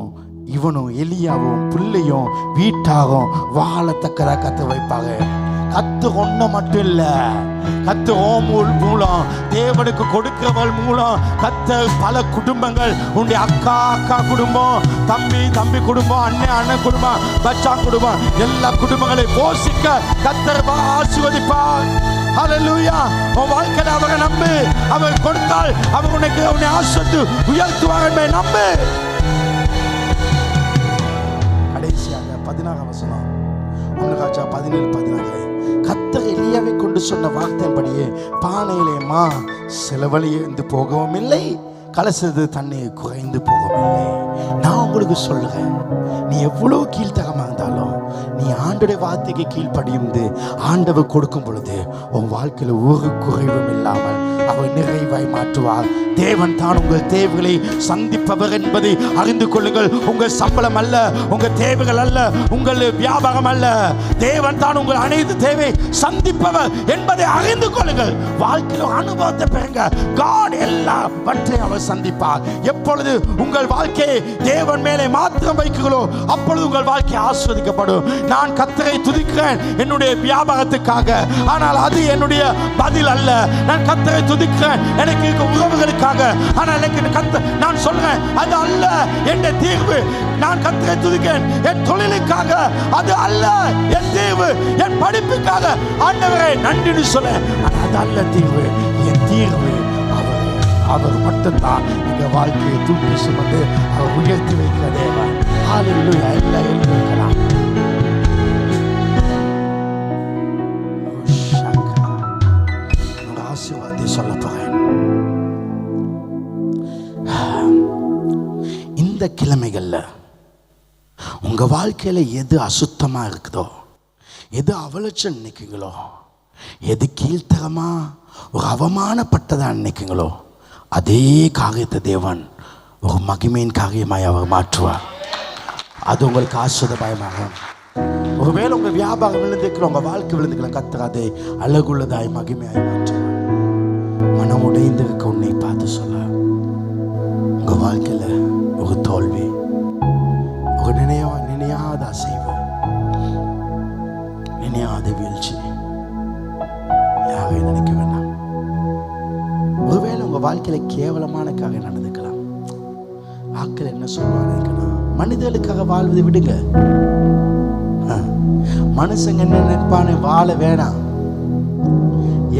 இவனும் எலியாவும் பிள்ளையும் வீட்டாகும் வாழத்தக்கதா கத்து வைப்பாங்க. கத்து ஒண்ணு மட்டும் இல்ல, கத்து ஓமூல் மூலம் தேவனுக்கு கொடுக்கிறவள் மூலம் கத்த பல குடும்பங்கள், உன்னுடைய அக்கா குடும்பம், தம்பி குடும்பம், அண்ணன் குடும்பம், பச்சா குடும்பம், எல்லா குடும்பங்களை போஷிக்க கத்தர் ஆசீர்வதிப்பார். ஹல்லேலூயா. உன் வாழ்க்கையில அவரை நம்பு. அவர் கொடுத்தால் அவர் உனக்கு உன்னை ஆசீர்வதித்து உயர்த்துவார். நம்பு. கடைசியாக 16ஆம் வசனம் 1 ராஜா 17:16. கர்த்தர் எலியாவை கொண்டு சொன்ன வார்த்தையின்படியே பானையிலேமா செலவழிந்து போகவும் இல்லை, கலசது தண்ணீர் குறைந்து போகவும் இல்லை. நான் உங்களுக்கு சொல்லுறேன், நீ எவ்வளவு கீழ்த்தகமாக இருந்தாலும் நீ ஆண்டோடைய வார்த்தைக்கு கீழ்ப்படிந்து ஆண்டவர் கொடுக்கும் பொழுது உன் வாழ்க்கையில் ஒரு குறைவும் இல்லாமல் அவர் நிறைவாய் மாற்றுவார். தேவன் தான் உங்கள் தேவைகளை சந்திப்பவர் என்பதை அறிந்து கொள்ளுங்கள். உங்கள் சம்பளம் அல்ல, உங்கள் தேவைகள் அல்ல, உங்கள் வியாபாரம் அல்ல, தேவன் தான் உங்கள் அனைத்து தேவை சந்திப்பவர் என்பதை அறிந்து கொள்ளுங்கள். வாழ்க்கையில் அனுபவத்தை பெறுங்க. God எல்லாவற்றையும் அவர் சந்திப்பார். எப்பொழுது உங்கள் வாழ்க்கையை தேவன் மேலே மாத்திரம் வைக்கிறீர்களோ அப்பொழுது உங்கள் வாழ்க்கை ஆஸ்வதிக்கப்படும். நான் கர்த்தரை துதிக்கிறேன் என்னுடைய வியாபாரத்துக்காக, ஆனால் அது என்னுடைய பதில் அல்ல. நான் கர்த்தரை துதிக்கிறேன் எனக்கு உறவுகளுக்காக, ஆனால் நான் சொல்றேன் அது அல்ல என் தீர்வு. நான் கர்த்தரை துதிக்கிறேன் என் தொழிலுக்காக, அது அல்ல என் தீர்வு. என் படிப்புக்காக ஆண்டவரே நன்றி சொல்ல, அது அல்ல தீர்வு. என் தீர்வு அவர் மட்டும்தான் எங்க வாழ்க்கையை தூக்கி சுமந்து அவர் உயர்த்தி வைக்கிற தேவன். ஹல்லேலூயா. எல்லாம் எழுதிக்கலாம். ஆசீர்வாதத்தை சொல்ல போறேன். இந்த கிழமைகள்ல உங்கள் வாழ்க்கையில் எது அசுத்தமாக இருக்குதோ, எது அவலட்சம் நினைக்குங்களோ, எது கீழ்த்தரமாக ஒரு அவமானப்பட்டதாக நினைக்குங்களோ, அதே காரியத்தை தேவன் ஒரு மகிமையின் காரியமாய் அவர் மாற்றுவார். அது உங்களுக்கு ஆஸ்வதமாகும். ஒருவேளை உங்கள் வியாபாரம் விழுந்துக்கலாம், உங்கள் வாழ்க்கை விழுந்துக்கலாம், கர்த்தர் அதை அழகுள்ளதாய் மகிமையாய் மாற்றுவார். மனம் உடைந்திருக்க உன்னை பார்த்து சொல்ல, உங்கள் வாழ்க்கையில் ஒரு தோல்வி, ஒரு நினையாத அசைவு, நினையாத வீழ்ச்சி யாரை நினைக்க வேண்டாம். ஒருவேளை உங்கள் வாழ்க்கையில் கேவலமான காரியம் நடந்துக்கலாம். ஆட்கள் என்ன சொல்லுவாங்க, மனிதர்களுக்காக வாழ்வதை விடுங்க, மனுஷங்க என்ன நினைப்பான்னு வாழ வேணாம்.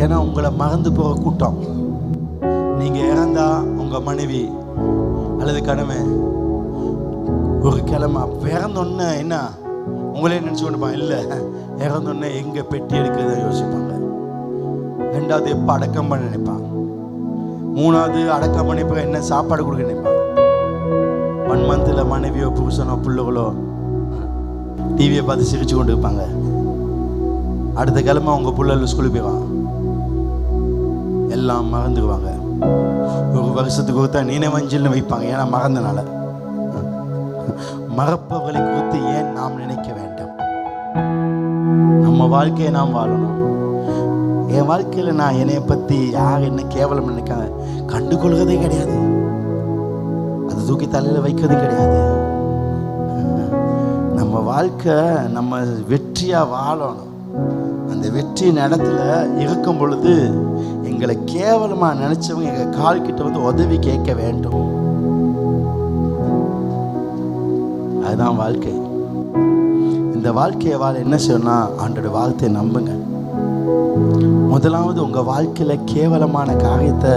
ஏன்னா உங்களை மறந்து போக கூட்டம். நீங்க இறந்தா உங்க மனைவி அல்லது கணவன் ஒரு கிழமை இறந்தோன்னு என்ன உங்களே நினைச்சு கொண்டுப்பான். இல்லை, இறந்தோன்னே எங்க பெட்டி எடுக்கிறத யோசிப்பாங்க. ரெண்டாவது எப்போ அடக்கம் பண்ண நினைப்பான். மூணாவது அடக்கம் பண்ணி இப்போ என்ன சாப்பாடு கொடுக்க நினைப்பான். 1 மந்தில் மனைவியோ புருஷனோ பிள்ளைகளோ டிவியை பார்த்து சிரிச்சு கொண்டு இருப்பாங்க. அடுத்த கிழமை உங்கள் பிள்ளைகள் ஸ்கூலுக்கு போயிடுவான், எல்லாம் மறந்துடுவாங்க. ஒரு வருஷத்துக்கு ஒருத்தா நீனே வஞ்சில்னு வைப்பாங்க. ஏன்னா மறந்தனால. மறப்பவர்களை குறித்து ஏன் நாம் நினைக்க வேண்டாம்? நம்ம வாழ்க்கையை நாம் வாழணும். என் வாழ்க்கையில் நான் என்னைய பற்றி யார் என்ன கேவலம் நினைக்காங்க கண்டுகொள்வதே கிடையாது. அது தூக்கி தலையில் வைக்கிறது கிடையாது. நம்ம வாழ்க்கை நம்ம வெற்றியாக வாழணும். அந்த வெற்றியின் இடத்துல இருக்கும் பொழுது எங்களை கேவலமாக நினைச்சவங்க எங்கள் கால் கிட்ட வந்து உதவி கேட்க வேண்டும். அதுதான் வாழ்க்கை. இந்த வாழ்க்கையை வாழ என்ன செய்யணும்னா ஆண்டோட வார்த்தையை நம்புங்க. முதலாவது உங்கள் வாழ்க்கையில் கேவலமான காரியத்தை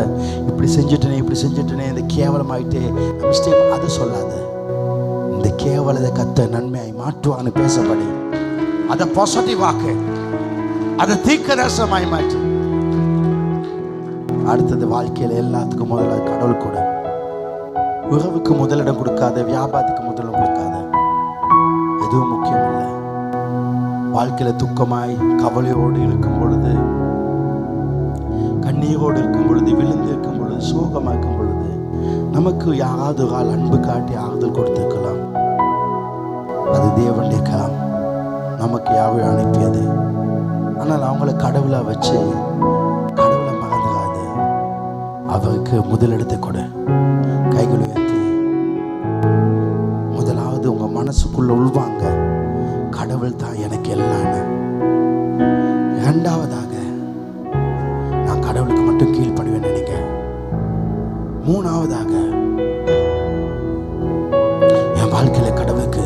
இப்படி செஞ்சுட்டேனே இந்த கேவலமாயிட்டே மிஸ்டேக் அது சொல்லாது. இந்த கேவலத்தை கத்த நன்மையாய் மாற்றுவான்னு பேசப்படி அதை பாசிட்டிவ் ஆக்கு, அதை தீர்க்கதரிசனமாய் மாற்று. அடுத்தது வாழ்க்கையில் எல்லாத்துக்கும் முதல்ல கடவுள் கூட. உறவுக்கு முதலிடம் கொடுக்காத, வியாபாரத்துக்கு முதலிடம் கொடுக்காத, எதுவும் முக்கியம் இல்லை. வாழ்க்கையில் துக்கமாய் கவலையோடு இருக்கும் பொழுது, கண்ணீரோடு இருக்கும் பொழுது, விழுந்து இருக்கும் பொழுது, சோகமாக இருக்கும் பொழுது நமக்கு யாராவது ஒரு ஆள் அன்பு காட்டி ஆறுதல் கொடுத்திருக்கலாம். அது தேவனுடைய கரம், நமக்கு யாவே அனுப்பியது. ஆனால் அவங்கள கடவுளை வச்சு கடவுளை மறந்துடாது. அவருக்கு முதலிடத்தை கொடு. கைகளை உயர்த்தி முதலாவது உங்க மனசுக்குள்ள உள்வாங்க, கடவுள் தான் எனக்கு எல்லாம். இரண்டாவதாக நான் கடவுளுக்கு மட்டும் கீழ்ப்படிவேன் நினைங்க. மூணாவதாக என் வாழ்க்கையில கடவுளுக்கு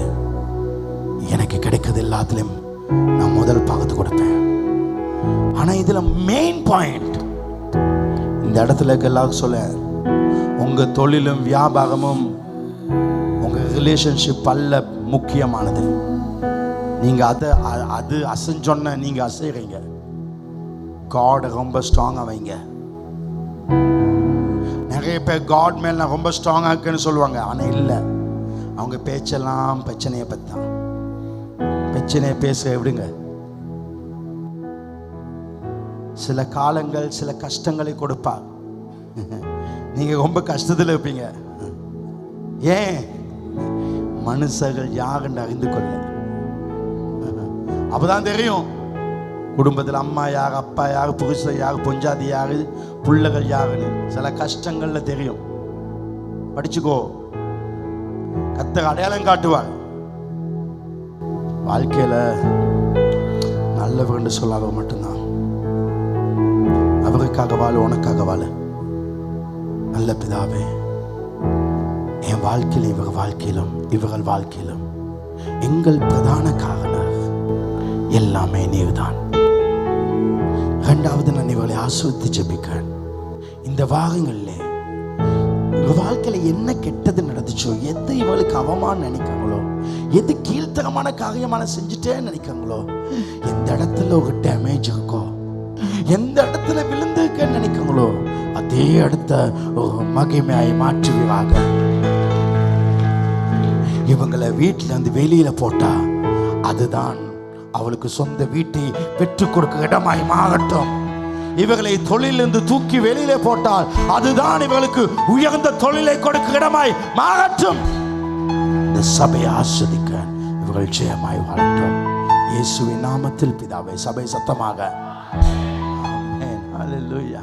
எனக்கு கிடைக்கிறது எல்லாத்துலயும் நான் முதல் பாகத்து கொடுப்பேன். ஆனா இதுல மெயின் பாயிண்ட் இந்த இடத்துல எல்லாரும் சொல்ல, உங்க தொழிலும் வியாபாரமும் உங்க ரிலேஷன்ஷிப் அல்ல முக்கியமானது. நீங்க அது அசைஞ்சொன்ன நீங்க அசைறீங்க. காட் ரொம்ப ஸ்ட்ராங்கா வைங்க. நிறைய பேர் காட் மேல நான் ரொம்ப ஸ்ட்ராங்கா இருக்குன்னு சொல்லுவாங்க. ஆனா இல்லை, அவங்க பேச்செல்லாம் பிரச்சனையை பத்தி தான். பிரச்சனையை பேச விடுங்க. சில காலங்கள் சில கஷ்டங்களை கொடுப்பா. நீங்க ரொம்ப கஷ்டத்தில் இருப்பீங்க. ஏன்? மனுஷர்கள் யாருன்னு அறிந்து கொள்ள. அப்பதான் தெரியும் குடும்பத்தில் அம்மா யார், அப்பா யார், புருஷன் யார், பொஞ்சாதி யாரு, பிள்ளைகள் யாருன்னு. சில கஷ்டங்கள்ல தெரியும். படிச்சுக்கோ, கர்த்தர் அடையாளம் காட்டுவார். வாழ்க்கையில நல்லவர்னு சொல்லாத மட்டும்தான். அவருக்காக வாழ, உனக்காக வாழ. நல்ல பிதாவே, என் வாழ்க்கையிலும் இவர்கள் வாழ்க்கையிலும் எங்கள் பிரதான காரணர் எல்லாமே நீர்தான். இரண்டாவது நான் இவர்களை ஆஸ்வதித்து ஜெபிக்கிறேன். இந்த வாரங்களில் இவங்க வாழ்க்கையில என்ன கெட்டது நடந்துச்சோ, எது இவளுக்கு அவமானம் நினைக்காங்களோ, எது கீழ்த்தரமான காரியமான செஞ்சுட்டேன்னு நினைக்காங்களோ, எந்த இடத்துல ஒரு டேமேஜ் இருக்கோ, எந்த இடத்துல விழுந்துக்க நினைக்காங்களோ, அதே இடத்த ஒரு மகிமையாய் மாற்றுவீராக. இவங்களை வீட்டில் இருந்து வெளியில போட்டா அதுதான் அவளுக்கு சொந்த வீட்டை பெற்றுக் கொடுக்க இடமாய் மாறட்டும். இவர்களை தொழிலிருந்து தூக்கி வெளியில போட்டால் அதுதான் இவர்களுக்கு உயர்ந்த தொழிலை கொடுக்க இடமாய் மாறட்டும். இந்த சபையை ஆஸ்வதிக்க இவர்கள் ஜெயமாய் வாழட்டும். இயேசுவின் நாமத்தில் பிதாவே. சபை சத்தமாக ஆமென். ஹல்லேலூயா.